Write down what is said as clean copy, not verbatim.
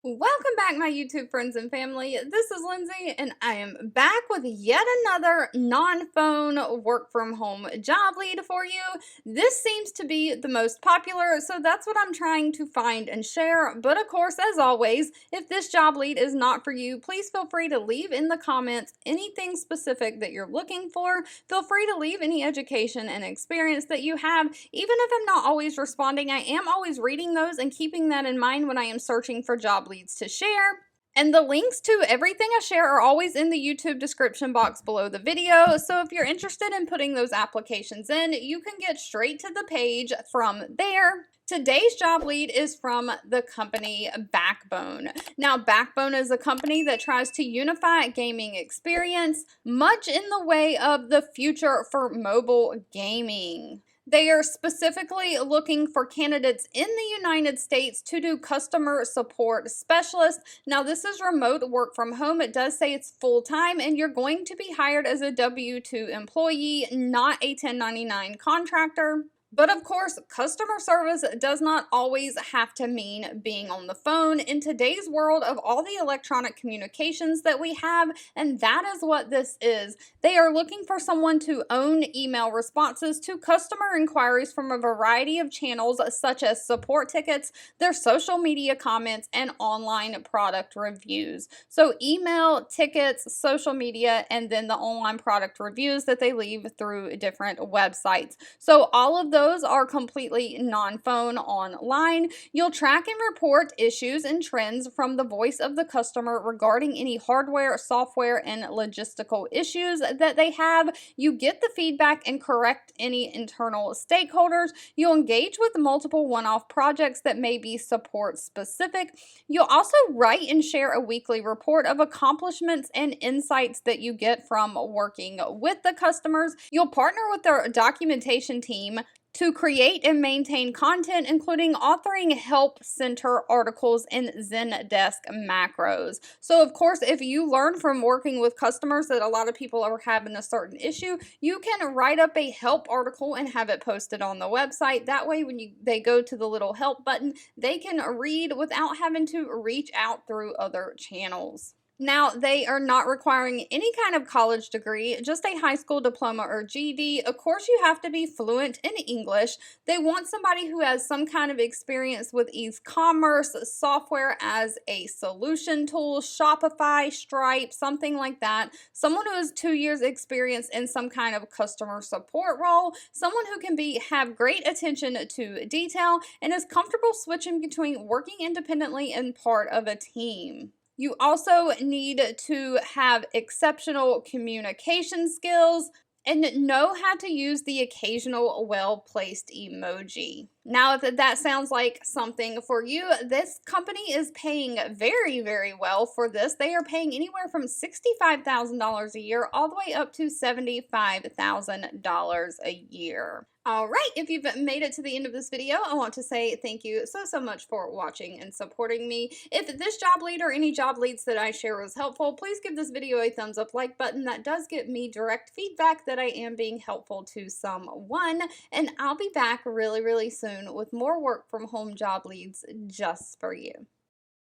Welcome back, my YouTube friends and family. This is Lindsay, and I am back with yet another non-phone work from home job lead for you. This seems to be the most popular, so that's what I'm trying to find and share. But of course, as always, if this job lead is not for you, please feel free to leave in the comments anything specific that you're looking for. Feel free to leave any education and experience that you have. Even if I'm not always responding, I am always reading those and keeping that in mind when I am searching for job leads to share. And the links to everything I share are always in the YouTube description box below the video. So if you're interested in putting those applications in, you can get straight to the page from there. Today's job lead is from the company Backbone. Now, Backbone is a company that tries to unify gaming experience, much in the way of the future for mobile gaming. They are specifically looking for candidates in the United States to do customer support specialist. Now, this is remote work from home. It does say it's full-time, and you're going to be hired as a W-2 employee, not a 1099 contractor. But of course, customer service does not always have to mean being on the phone in today's world of all the electronic communications that we have, and that is what this is. They are looking for someone to own email responses to customer inquiries from a variety of channels such as support tickets, their social media comments, and online product reviews. So email, tickets, social media, and then the online product reviews that they leave through different websites. So all of those are completely non-phone online. You'll track and report issues and trends from the voice of the customer regarding any hardware, software, and logistical issues that they have. You get the feedback and correct any internal stakeholders. You'll engage with multiple one-off projects that may be support specific. You'll also write and share a weekly report of accomplishments and insights that you get from working with the customers. You'll partner with their documentation team to create and maintain content, including authoring help center articles and Zendesk macros. So of course, if you learn from working with customers that a lot of people are having a certain issue, you can write up a help article and have it posted on the website. That way, when they go to the little help button, they can read without having to reach out through other channels. Now, they are not requiring any kind of college degree, just a high school diploma or GED. Of course, you have to be fluent in English. They want somebody who has some kind of experience with e-commerce, software as a solution tool, Shopify, Stripe, something like that. Someone who has 2 years experience in some kind of customer support role. Someone who can have great attention to detail and is comfortable switching between working independently and part of a team. You also need to have exceptional communication skills and know how to use the occasional well-placed emoji. Now, if that sounds like something for you, this company is paying very, very well for this. They are paying anywhere from $65,000 a year all the way up to $75,000 a year. All right, if you've made it to the end of this video, I want to say thank you so much for watching and supporting me. If this job lead or any job leads that I share was helpful, please give this video a thumbs up like button. That does give me direct feedback that I am being helpful to someone. And I'll be back really soon with more work from home job leads just for you.